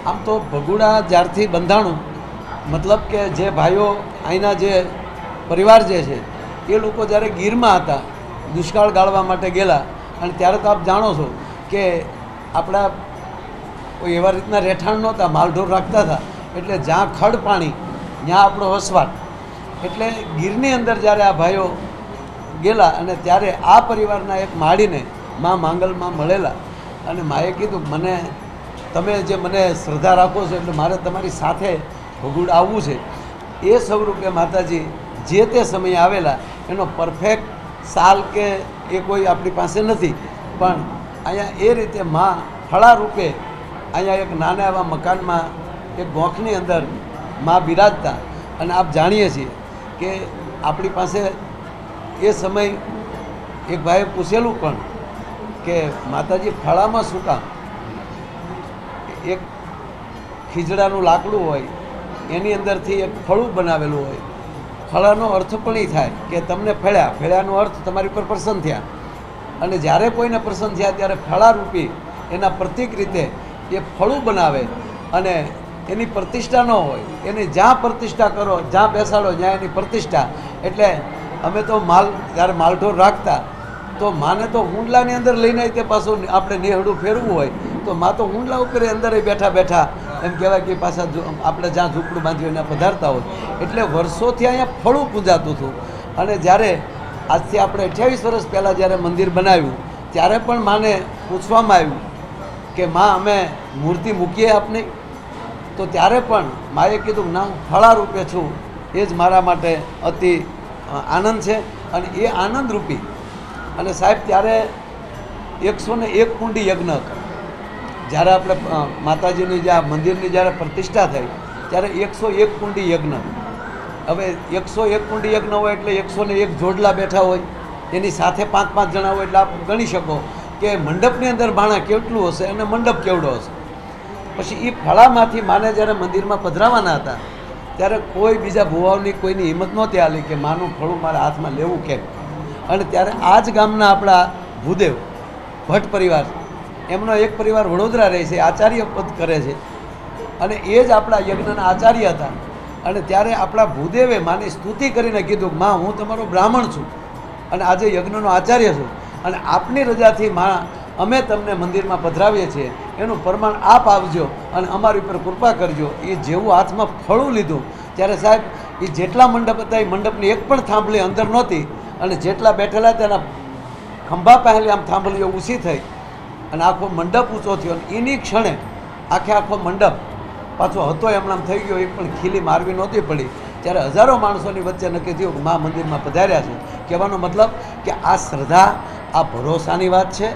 આમ તો ભગુડા જ્યારથી બંધાણું મતલબ કે જે ભાઈઓ અહીંના જે પરિવાર જે છે એ લોકો જ્યારે ગીરમાં હતા દુષ્કાળ ગાળવા માટે ગયેલા અને ત્યારે તો આપ જાણો છો કે આપણા કોઈ એવા રીતના રહેઠાણ નહોતા, માલઢોર રાખતા હતા, એટલે જ્યાં ખડ પાણી ત્યાં આપણો વસવાટ. એટલે ગીરની અંદર જ્યારે આ ભાઈઓ ગયેલા અને ત્યારે આ પરિવારના એક માળીને મા માંગલમાં મળેલા અને માએ કીધું મને તમે જે મને શ્રદ્ધા રાખો છો એટલે મારે તમારી સાથે ભગુડ આવવું છે. એ સ્વરૂપે માતાજી જે તે સમયે આવેલા. એનો પરફેક્ટ સાલ કે એ કોઈ આપણી પાસે નથી, પણ અહીંયા એ રીતે મા ફળા રૂપે અહીંયા એક નાના એવા મકાનમાં એક ગોખની અંદર મા બિરાજતા. અને આપ જાણીએ છીએ કે આપણી પાસે એ સમય એક ભાઈએ પૂછેલું પણ કે માતાજી ફળામાં શું કામ? એક ખીજડાનું લાકડું હોય એની અંદરથી એક ફળું બનાવેલું હોય. ફળાનો અર્થ પણ એ થાય કે તમને ફળ્યા, ફળ્યાનો અર્થ તમારી પર પ્રસન્ન થયા. અને જ્યારે કોઈને પ્રસન્ન થયા ત્યારે ફળારૂપી એના પ્રતીક રીતે એ ફળું બનાવે અને એની પ્રતિષ્ઠા ન હોય. એની જ્યાં પ્રતિષ્ઠા કરો, જ્યાં બેસાડો જ્યાં એની પ્રતિષ્ઠા. એટલે અમે તો જ્યારે માલઢોર રાખતા તો માને તો હુંડલાની અંદર લઈને તે પાછું આપણે નેહડું ફેરવું હોય તો મા તો હુંડલા ઉપર અંદર બેઠા બેઠા એમ કહેવાય કે પાછા આપણે જ્યાં ઝૂંપડું બાંધ્યું એના પધારતા હોય. એટલે વર્ષોથી અહીંયા ફળું પૂજાતું હતું. અને જ્યારે આજથી આપણે 28 વર્ષ પહેલાં જ્યારે મંદિર બનાવ્યું ત્યારે પણ માને પૂછવામાં આવ્યું કે માં અમે મૂર્તિ મૂકીએ આપને? તો ત્યારે પણ માએ કીધું ના, હું ફળા રૂપે છું. એ જ મારા માટે અતિ આનંદ છે. અને એ આનંદરૂપી. અને સાહેબ ત્યારે 101 કુંડી યજ્ઞ હતો. જ્યારે આપણે માતાજીની જે આ મંદિરની જ્યારે પ્રતિષ્ઠા થઈ ત્યારે 101 કુંડી યજ્ઞ. હવે 101 કુંડી યજ્ઞ હોય એટલે 101 જોડલા બેઠા હોય, એની સાથે 5-5 જણા હોય. એટલે આપ ગણી શકો કે મંડપની અંદર ભાણા કેટલું હશે અને મંડપ કેવડો હશે. પછી એ ફળામાંથી માને જ્યારે મંદિરમાં પધરાવાના હતા ત્યારે કોઈ બીજા ભુવાઓની કોઈની હિંમત નહોતી આલી કે માનું ફળું મારા હાથમાં લેવું કેમ. અને ત્યારે આ જ ગામના આપણા ભૂદેવ ભટ્ટ પરિવાર, એમનો એક પરિવાર વડોદરા રહે છે, આચાર્ય પદ કરે છે અને એ જ આપણા યજ્ઞના આચાર્ય હતા. અને ત્યારે આપણા ભૂદેવે માની સ્તુતિ કરીને કીધું કે માં, હું તમારો બ્રાહ્મણ છું અને આજે યજ્ઞનો આચાર્ય છું અને આપની રજાથી માં અમે તમને મંદિરમાં પધરાવીએ છીએ, એનું પ્રમાણ આપ આવજો અને અમારી ઉપર કૃપા કરજો. એ જેવું હાથમાં ફળું લીધું ત્યારે સાહેબ એ જેટલા મંડપ હતા એ મંડપની એક પણ થાંભલી અંદર નહોતી. અને જેટલા બેઠેલા તેના ખંભા પહેલી આમ થાંભલીઓ ઊંચી થઈ અને આખો મંડપ ઊંચો થયો. અને એની ક્ષણે આખો મંડપ પાછો હતો એમણામ થઈ ગયો. એ પણ ખીલી મારવી નહોતી પડી. ત્યારે હજારો માણસોની વચ્ચે નક્કી થયું કે મા મંદિરમાં પધાર્યા છે. કહેવાનો મતલબ કે આ શ્રદ્ધા, આ ભરોસાની વાત છે.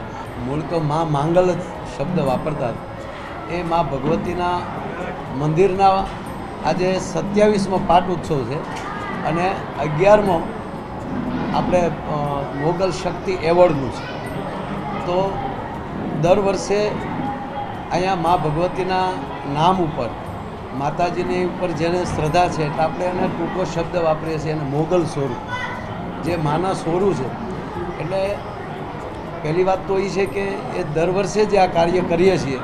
મૂળ તો મા માંગલ જ શબ્દ વાપરતા. એ મા ભગવતીના મંદિરના આજે 27મો પાટ ઉત્સવ છે અને 11મો આપણે મોગલ શક્તિ એવોર્ડનું છે. તો દર વર્ષે અહીંયા મા ભગવતીના નામ ઉપર, માતાજીની ઉપર જેને શ્રદ્ધા છે એટલે આપણે એને ટૂંકો શબ્દ વાપરીએ છીએ, એને મોગલ સોરું, જે માના સોરું છે. એટલે પહેલી વાત તો એ છે કે એ દર વર્ષે જે આ કાર્ય કરીએ છીએ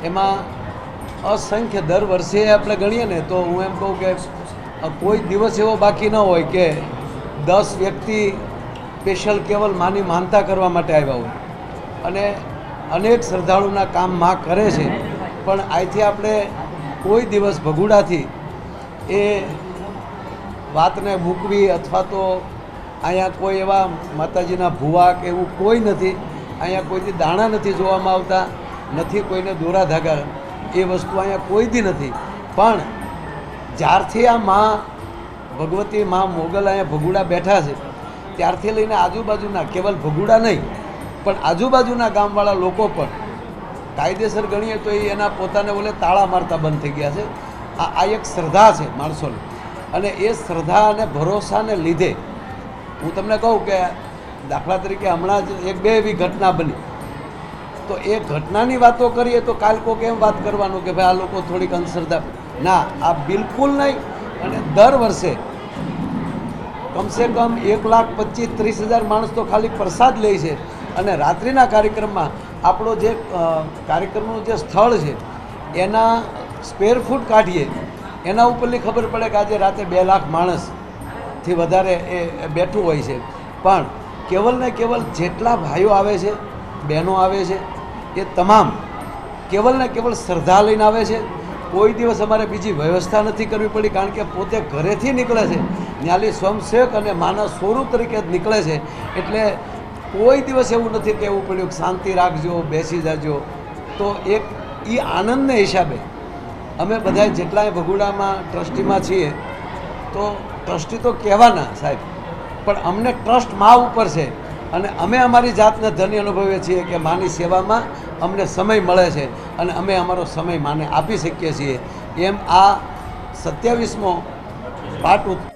એમાં અસંખ્ય, દર વર્ષે આપણે ગણીએ ને તો હું એમ કહું કે કોઈ દિવસ એવો બાકી ન હોય કે 10 વ્યક્તિ સ્પેશિયલ કેવલ માની માનતા કરવા માટે આવ્યા હોય. અને અનેક શ્રદ્ધાળુના કામ માં કરે છે. પણ અહીંથી આપણે કોઈ દિવસ ભગુડાથી એ વાતને મૂકવી અથવા તો અહીંયા કોઈ એવા માતાજીના ભૂવા કે એવું કોઈ નથી. અહીંયા કોઈથી દાણા નથી જોવામાં આવતા, નથી કોઈને દોરા ધાગા, એ વસ્તુ અહીંયા કોઈથી નથી. પણ જ્યારથી આ મા ભગવતી, મા મોગલ અહીંયા ભગુડા બેઠા છે ત્યારથી લઈને આજુબાજુના, કેવલ ભગુડા નહીં પણ આજુબાજુના ગામવાળા લોકો પણ કાયદેસર ગણીએ તો એના પોતાને બોલે તાળા મારતા બંધ થઈ ગયા છે. આ એક શ્રદ્ધા છે માણસોની. અને એ શ્રદ્ધા અને ભરોસાને લીધે હું તમને કહું કે દાખલા તરીકે હમણાં જ 1-2 એવી ઘટના બની. તો એ ઘટનાની વાતો કરીએ તો કાલ કોક એમ વાત કરવાનું કે ભાઈ આ લોકો થોડીક અંધશ્રદ્ધા. ના, આ બિલકુલ નહીં. અને દર વર્ષે કમસે કમ 1,25,30,000 માણસ તો ખાલી પ્રસાદ લે છે. અને રાત્રિના કાર્યક્રમમાં આપણો જે કાર્યક્રમનું જે સ્થળ છે એના સ્ક્વેર ફૂટ કાઢીએ એના ઉપરથી ખબર પડે કે આજે રાતે 2 લાખ માણસથી વધારે એ બેઠું હોય છે. પણ કેવલ ને કેવલ જેટલા ભાઈઓ આવે છે, બહેનો આવે છે, એ તમામ કેવલ ને કેવલ શ્રદ્ધા લઈને આવે છે. કોઈ દિવસ અમારે બીજી વ્યવસ્થા નથી કરવી પડી, કારણ કે પોતે ઘરેથી નીકળે છે, ન્યાલી સ્વયંસેવક અને માનવ સ્વરૂપ તરીકે જ નીકળે છે. એટલે કોઈ દિવસ એવું નથી કહેવું પડ્યું કે શાંતિ રાખજો, બેસી જાજો. તો એક એ આનંદને હિસાબે અમે બધા જેટલાય ભગુડામાં ટ્રસ્ટીમાં છીએ, તો ટ્રસ્ટી તો કહેવાના સાહેબ, પણ અમને ટ્રસ્ટ મા ઉપર છે અને અમે અમારી જાતને ધન્ય અનુભવીએ છીએ કે માની સેવામાં અમને સમય મળે છે અને અમે અમારો સમય માને આપી શકીએ છીએ. એમ આ 27મો પાઠ